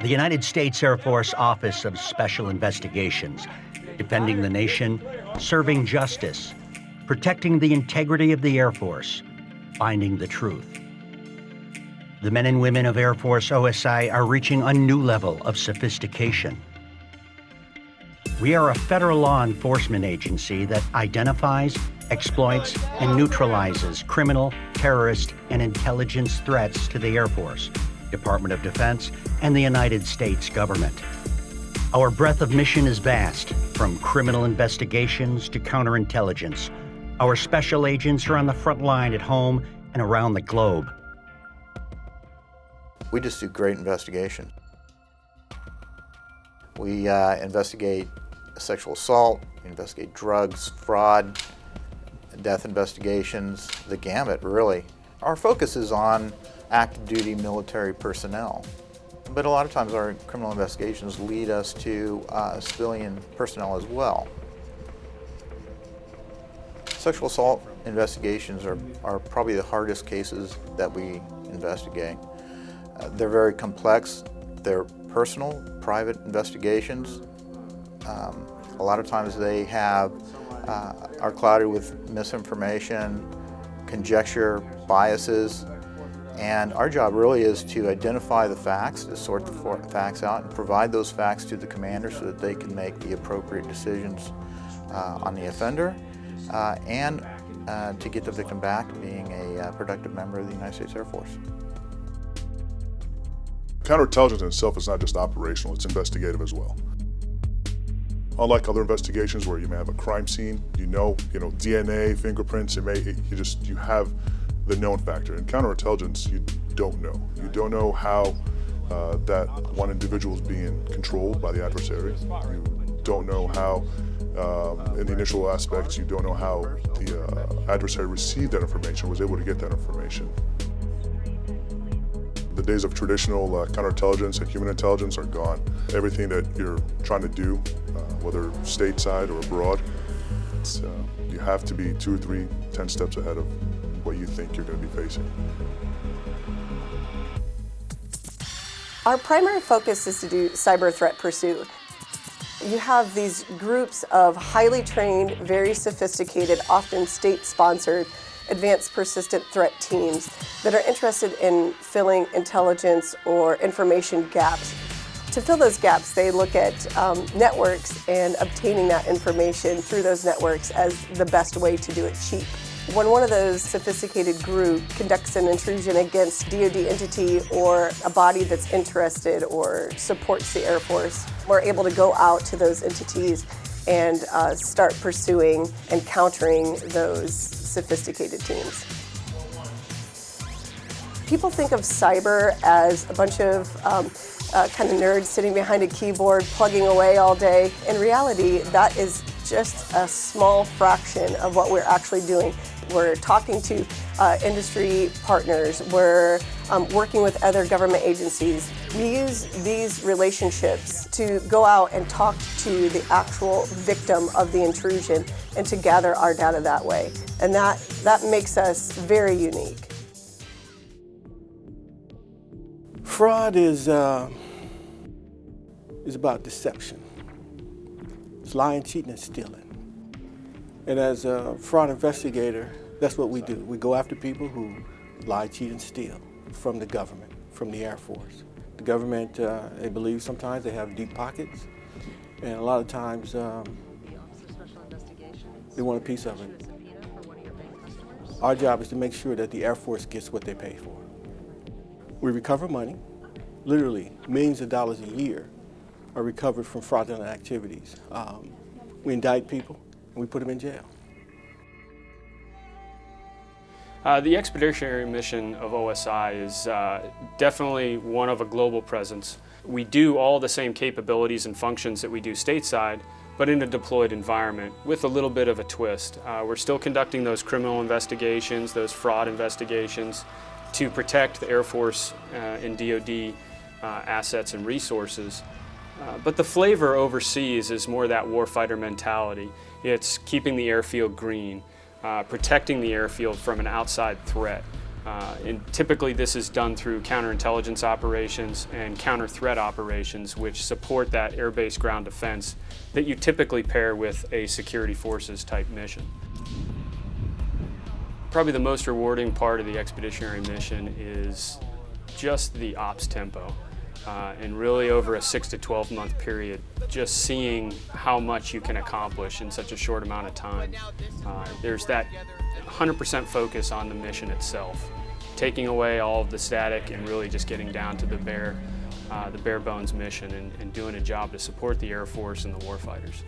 The United States Air Force Office of Special Investigations, defending the nation, serving justice, protecting the integrity of the Air Force, finding the truth. The men and women of Air Force OSI are reaching a new level of sophistication. We are a federal law enforcement agency that identifies, exploits, and neutralizes criminal, terrorist, and intelligence threats to the Air Force, Department of Defense, and the United States government. Our breadth of mission is vast, from criminal investigations to counterintelligence. Our special agents are on the front line at home and around the globe. We just do great investigation. We investigate sexual assault, we investigate drugs, fraud, death investigations, the gamut, really. Our focus is on active duty military personnel, but a lot of times our criminal investigations lead us to civilian personnel as well. Sexual assault investigations are probably the hardest cases that we investigate. They're very complex, they're personal, private investigations. A lot of times they are clouded with misinformation, conjecture, biases, and our job really is to identify the facts, to sort the facts out, and provide those facts to the commander so that they can make the appropriate decisions on the offender and to get the victim back to being a productive member of the United States Air Force. Counterintelligence in itself is not just operational, it's investigative as well. Unlike other investigations where you may have a crime scene, you know DNA, fingerprints, you have the known factor. In counterintelligence, you don't know. You don't know how that one individual is being controlled by the adversary. You don't know how, in the initial aspects, you don't know how the adversary received that information, was able to get that information. The days of traditional counterintelligence and human intelligence are gone. Everything that you're trying to do, whether stateside or abroad, you have to be 2 or 3, 10 steps ahead of what you think you're going to be facing. Our primary focus is to do cyber threat pursuit. You have these groups of highly trained, very sophisticated, often state-sponsored, advanced persistent threat teams that are interested in filling intelligence or information gaps. To fill those gaps, they look at networks and obtaining that information through those networks as the best way to do it cheap. When one of those sophisticated group conducts an intrusion against DoD entity or a body that's interested or supports the Air Force, we're able to go out to those entities and start pursuing and countering those sophisticated teams. People think of cyber as a bunch of kind of nerds sitting behind a keyboard plugging away all day. In reality, that is just a small fraction of what we're actually doing. We're talking to industry partners, we're working with other government agencies. We use these relationships to go out and talk to the actual victim of the intrusion and to gather our data that way. And that makes us very unique. Fraud is about deception. It's lying, cheating, and stealing. And as a fraud investigator, that's what we do. We go after people who lie, cheat, and steal from the government, from the Air Force. The government, they believe sometimes they have deep pockets, and a lot of times they want a piece of it. Our job is to make sure that the Air Force gets what they pay for. We recover money, literally millions of dollars a year are recovered from fraudulent activities. We indict people and we put them in jail. The expeditionary mission of OSI is definitely one of a global presence. We do all the same capabilities and functions that we do stateside, but in a deployed environment with a little bit of a twist. We're still conducting those criminal investigations, those fraud investigations to protect the Air Force and DoD assets and resources. But the flavor overseas is more that warfighter mentality. It's keeping the airfield green, protecting the airfield from an outside threat, And typically this is done through counterintelligence operations and counter-threat operations, which support that air-based ground defense that you typically pair with a security forces type mission. Probably the most rewarding part of the expeditionary mission is just the ops tempo. And really over a 6 to 12 month period, just seeing how much you can accomplish in such a short amount of time. There's that 100% focus on the mission itself, taking away all of the static and really just getting down to the bare bones mission and doing a job to support the Air Force and the warfighters.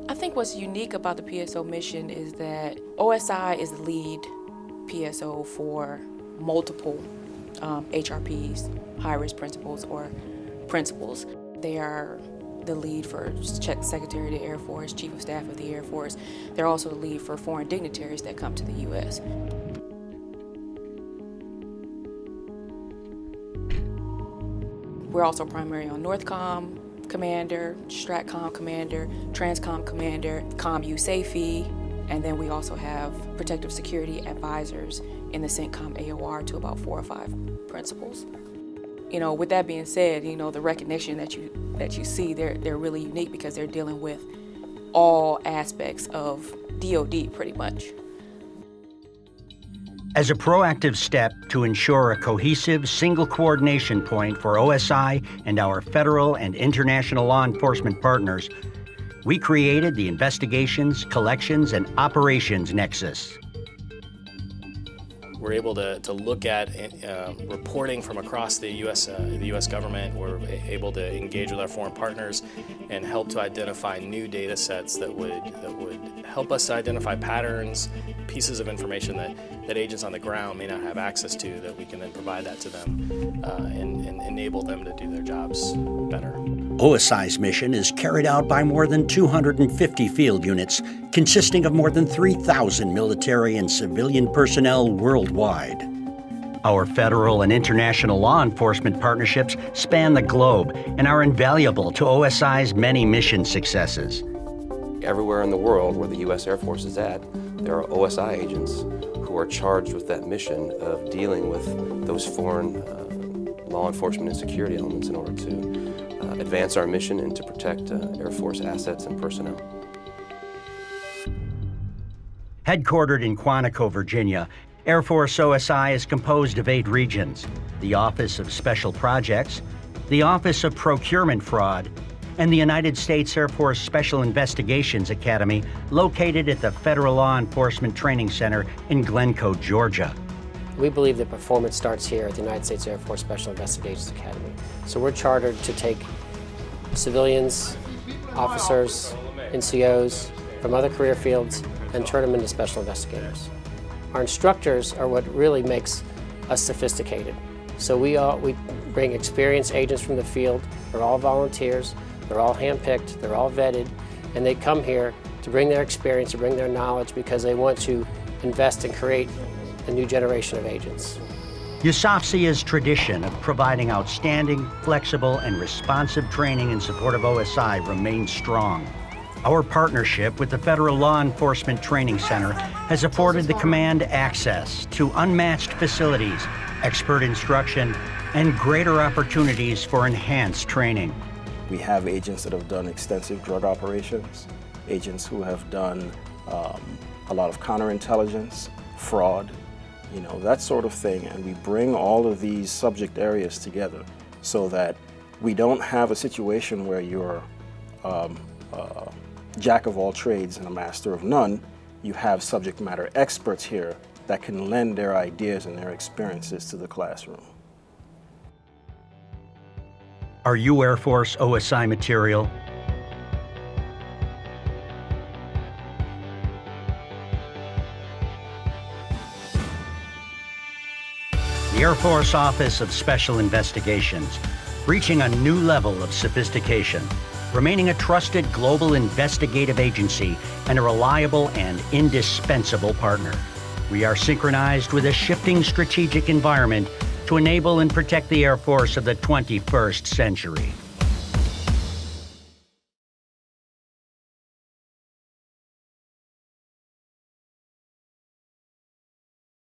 I think what's unique about the PSO mission is that OSI is the lead PSO for multiple HRPs, high-risk principals or principals. They are the lead for Secretary of the Air Force, Chief of Staff of the Air Force. They're also the lead for foreign dignitaries that come to the U.S. We're also primary on NORTHCOM Commander, STRATCOM Commander, TRANSCOM Commander, COMU SAFE, and then we also have protective security advisors in the CENTCOM AOR to about 4 or 5 principals. You know, with that being said, you know, the recognition that you see, they're really unique because they're dealing with all aspects of DoD pretty much. As a proactive step to ensure a cohesive single coordination point for OSI and our federal and international law enforcement partners, we created the Investigations, Collections, and Operations Nexus. We're able to look at reporting from across the U.S. government. We're able to engage with our foreign partners and help to identify new data sets that would help us to identify patterns, pieces of information that agents on the ground may not have access to, that we can then provide that to them and enable them to do their jobs better. OSI's mission is carried out by more than 250 field units, consisting of more than 3,000 military and civilian personnel worldwide. Our federal and international law enforcement partnerships span the globe and are invaluable to OSI's many mission successes. Everywhere in the world where the U.S. Air Force is at, there are OSI agents who are charged with that mission of dealing with those foreign law enforcement and security elements in order to advance our mission and to protect Air Force assets and personnel. Headquartered in Quantico, Virginia, Air Force OSI is composed of 8 regions: the Office of Special Projects, the Office of Procurement Fraud, and the United States Air Force Special Investigations Academy, located at the Federal Law Enforcement Training Center in Glencoe, Georgia. We believe that performance starts here at the United States Air Force Special Investigations Academy. So we're chartered to take civilians, officers, NCOs from other career fields and turn them into special investigators. Our instructors are what really makes us sophisticated. So we bring experienced agents from the field. They're all volunteers, they're all handpicked, they're all vetted, and they come here to bring their experience, to bring their knowledge, because they want to invest and create a new generation of agents. USAFCIA's tradition of providing outstanding, flexible, and responsive training in support of OSI remains strong. Our partnership with the Federal Law Enforcement Training Center has afforded the command access to unmatched facilities, expert instruction, and greater opportunities for enhanced training. We have agents that have done extensive drug operations, agents who have done a lot of counterintelligence, fraud, you know, that sort of thing. And we bring all of these subject areas together so that we don't have a situation where you're jack of all trades and a master of none. You have subject matter experts here that can lend their ideas and their experiences to the classroom. Are you Air Force OSI material? The Air Force Office of Special Investigations, reaching a new level of sophistication, remaining a trusted global investigative agency and a reliable and indispensable partner. We are synchronized with a shifting strategic environment to enable and protect the Air Force of the 21st century.